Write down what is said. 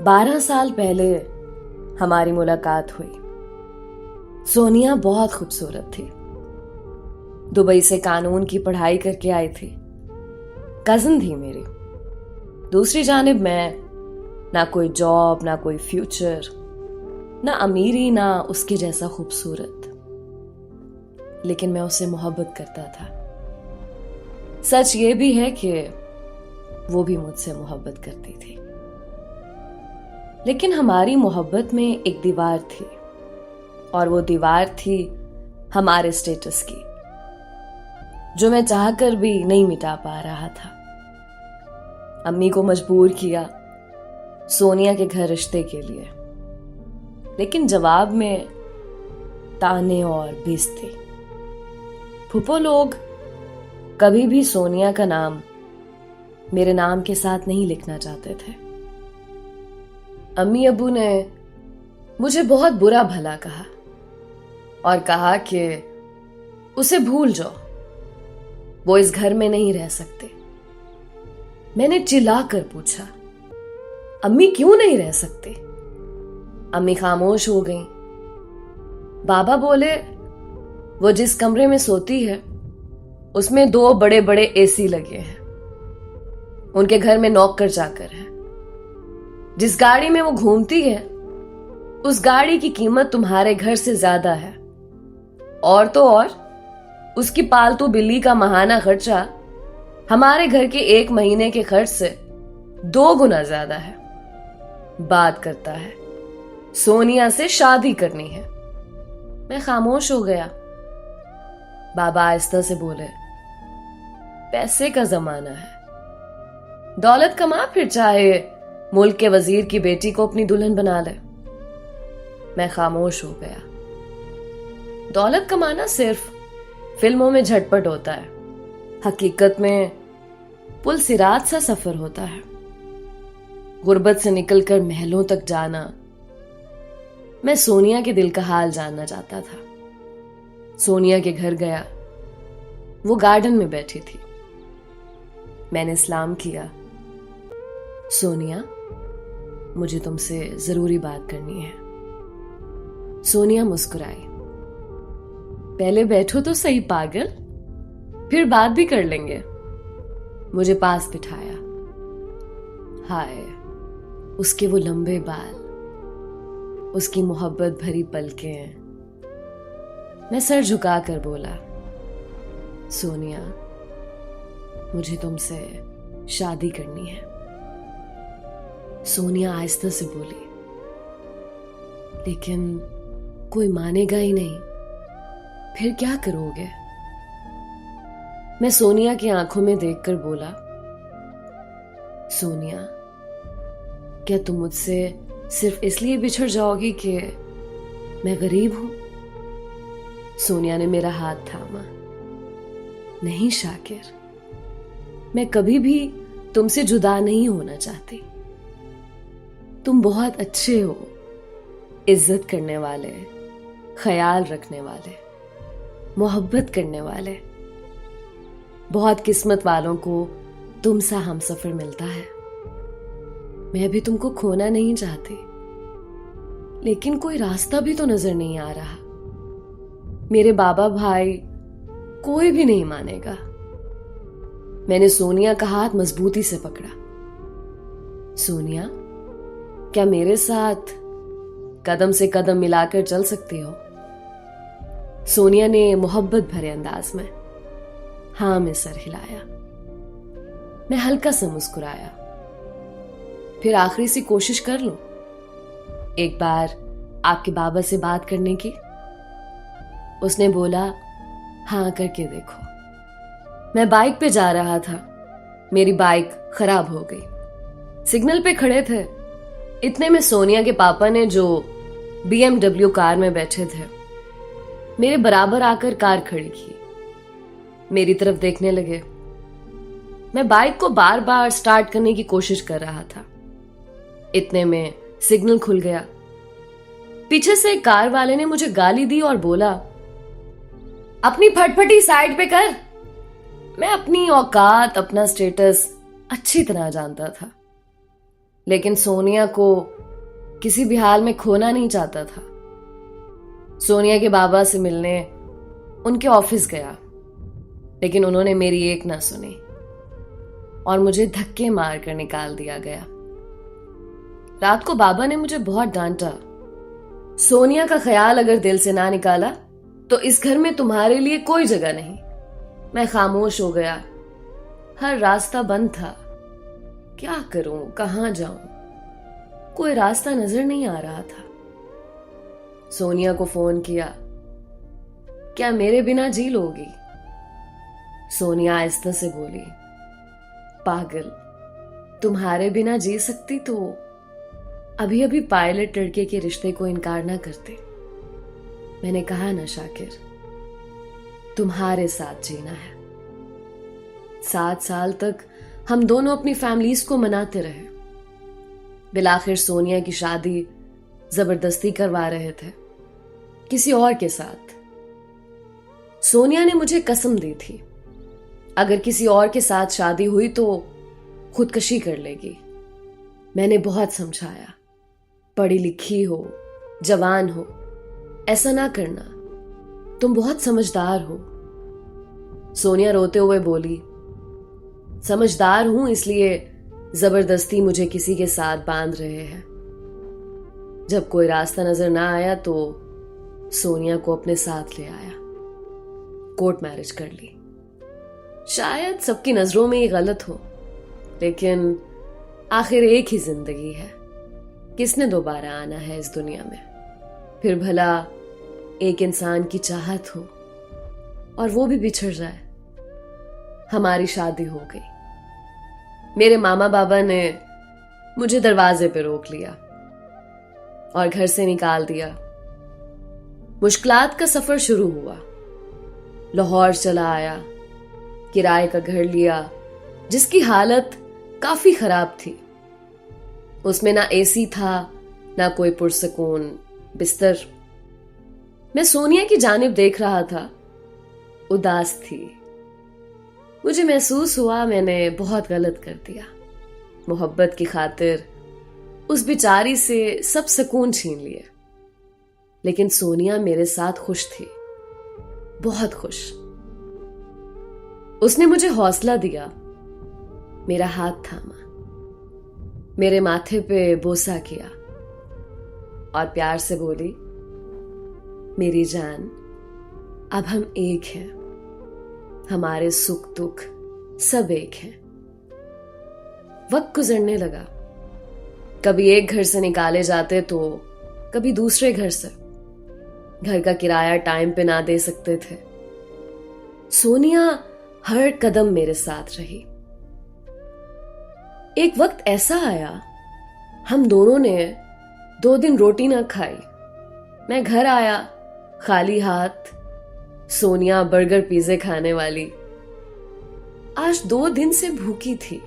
12 साल पहले हमारी मुलाकात हुई। सोनिया बहुत खूबसूरत थी। दुबई से कानून की पढ़ाई करके आई थी। कजिन थी मेरी। दूसरी जानिब मैं, ना कोई जॉब, ना कोई फ्यूचर, ना अमीरी, ना उसके जैसा खूबसूरत। लेकिन मैं उससे मोहब्बत करता था। सच ये भी है कि वो भी मुझसे मोहब्बत करती थी। लेकिन हमारी मोहब्बत में एक दीवार थी, और वो दीवार थी हमारे स्टेटस की, जो मैं चाहकर भी नहीं मिटा पा रहा था। अम्मी को मजबूर किया सोनिया के घर रिश्ते के लिए, लेकिन जवाब में ताने और बेइज्जती। फूफो लोग कभी भी सोनिया का नाम मेरे नाम के साथ नहीं लिखना चाहते थे। अम्मी अब्बू ने मुझे बहुत बुरा भला कहा और कहा कि उसे भूल जाओ, वो इस घर में नहीं रह सकते। मैंने चिल्लाकर पूछा, अम्मी क्यों नहीं रह सकते? अम्मी खामोश हो गई। बाबा बोले, वो जिस कमरे में सोती है उसमें 2 बड़े बड़े एसी लगे हैं। उनके घर में नौकर चाकर है। जिस गाड़ी में वो घूमती है उस गाड़ी की कीमत तुम्हारे घर से ज्यादा है, और तो और उसकी पालतू बिल्ली का माहाना खर्चा हमारे घर के 1 महीने के खर्च से 2 गुना ज्यादा है। बात करता है सोनिया से शादी करनी है। मैं खामोश हो गया। बाबा आहिस्ता से बोले, पैसे का जमाना है, दौलत कमा, फिर चाहे मुल्क के वजीर की बेटी को अपनी दुल्हन बना ले। मैं खामोश हो गया। दौलत कमाना सिर्फ फिल्मों में झटपट होता है, हकीकत में पुल सिरात सा सफर होता है। गुर्बत से निकलकर महलों तक जाना। मैं सोनिया के दिल का हाल जानना चाहता था। सोनिया के घर गया। वो गार्डन में बैठी थी। मैंने सलाम किया। सोनिया, मुझे तुमसे जरूरी बात करनी है। सोनिया मुस्कुराई। पहले बैठो तो सही पागल, फिर बात भी कर लेंगे। मुझे पास बिठाया। हाय, उसके वो लंबे बाल, उसकी मोहब्बत भरी पलकें। मैं सर झुकाकर बोला, सोनिया, मुझे तुमसे शादी करनी है। सोनिया आहिस्ता से बोली, लेकिन कोई मानेगा ही नहीं, फिर क्या करोगे? मैं सोनिया की आंखों में देखकर बोला, सोनिया, क्या तुम मुझसे सिर्फ इसलिए बिछड़ जाओगी कि मैं गरीब हूं? सोनिया ने मेरा हाथ थामा। नहीं शाकिर, मैं कभी भी तुमसे जुदा नहीं होना चाहती। तुम बहुत अच्छे हो, इज्जत करने वाले, ख्याल रखने वाले, मोहब्बत करने वाले। बहुत किस्मत वालों को तुम सा हमसफर मिलता है। मैं भी तुमको खोना नहीं चाहती, लेकिन कोई रास्ता भी तो नजर नहीं आ रहा। मेरे बाबा भाई कोई भी नहीं मानेगा। मैंने सोनिया का हाथ मजबूती से पकड़ा। सोनिया, क्या मेरे साथ कदम से कदम मिलाकर चल सकती हो? सोनिया ने मोहब्बत भरे अंदाज में हाँ में सर हिलाया। मैं हल्का सा मुस्कुराया। फिर आखिरी सी कोशिश कर लूं, एक बार आपके बाबा से बात करने की। उसने बोला, हाँ करके देखो। मैं बाइक पे जा रहा था। मेरी बाइक खराब हो गई। सिग्नल पे खड़े थे। इतने में सोनिया के पापा ने, जो BMW कार में बैठे थे, मेरे बराबर आकर कार खड़ी की। मेरी तरफ देखने लगे। मैं बाइक को बार बार स्टार्ट करने की कोशिश कर रहा था। इतने में सिग्नल खुल गया। पीछे से एक कार वाले ने मुझे गाली दी और बोला, अपनी फटफटी साइड पे कर। मैं अपनी औकात, अपना स्टेटस अच्छी तरह जानता था। लेकिन सोनिया को किसी भी हाल में खोना नहीं चाहता था। सोनिया के बाबा से मिलने उनके ऑफिस गया, लेकिन उन्होंने मेरी एक ना सुनी और मुझे धक्के मार कर निकाल दिया गया। रात को बाबा ने मुझे बहुत डांटा। सोनिया का ख्याल अगर दिल से ना निकाला तो इस घर में तुम्हारे लिए कोई जगह नहीं। मैं खामोश हो गया। हर रास्ता बंद था। क्या करूं, कहां जाऊं? कोई रास्ता नजर नहीं आ रहा था। सोनिया को फोन किया, क्या मेरे बिना जी लोगी? सोनिया आहिस्ता से बोली, पागल, तुम्हारे बिना जी सकती तो अभी अभी पायलट लड़के के रिश्ते को इनकार ना करते। मैंने कहा ना शाकिर, तुम्हारे साथ जीना है। 7 साल तक हम दोनों अपनी फैमिलीज को मनाते रहे। बिलाखिर सोनिया की शादी जबरदस्ती करवा रहे थे किसी और के साथ। सोनिया ने मुझे कसम दी थी, अगर किसी और के साथ शादी हुई तो खुदकशी कर लेगी। मैंने बहुत समझाया, पढ़ी लिखी हो, जवान हो, ऐसा ना करना, तुम बहुत समझदार हो। सोनिया रोते हुए बोली, समझदार हूं इसलिए जबरदस्ती मुझे किसी के साथ बांध रहे हैं। जब कोई रास्ता नजर ना आया तो सोनिया को अपने साथ ले आया। कोर्ट मैरिज कर ली। शायद सबकी नजरों में ये गलत हो, लेकिन आखिर एक ही जिंदगी है। किसने दोबारा आना है इस दुनिया में? फिर भला एक इंसान की चाहत हो और वो भी बिछड़ जाए। हमारी शादी हो गई। मेरे मामा बाबा ने मुझे दरवाजे पे रोक लिया और घर से निकाल दिया। मुश्किलात का सफर शुरू हुआ। लाहौर चला आया, किराए का घर लिया जिसकी हालत काफी खराब थी। उसमें ना एसी था, ना कोई पुरसकून बिस्तर। मैं सोनिया की जानिब देख रहा था, उदास थी। मुझे महसूस हुआ मैंने बहुत गलत कर दिया। मोहब्बत की खातिर उस बेचारी से सब सुकून छीन लिए। लेकिन सोनिया मेरे साथ खुश थी, बहुत खुश। उसने मुझे हौसला दिया, मेरा हाथ थामा, मेरे माथे पे बोसा किया और प्यार से बोली, मेरी जान, अब हम एक हैं। हमारे सुख दुख सब एक हैं। वक्त गुजरने लगा। कभी एक घर से निकाले जाते तो कभी दूसरे घर से। घर का किराया टाइम पे ना दे सकते थे। सोनिया हर कदम मेरे साथ रही। एक वक्त ऐसा आया, हम दोनों ने 2 दिन रोटी ना खाई। मैं घर आया खाली हाथ, सोनिया बर्गर पिज़्ज़े खाने वाली। आज 2 दिन से भूखी थी।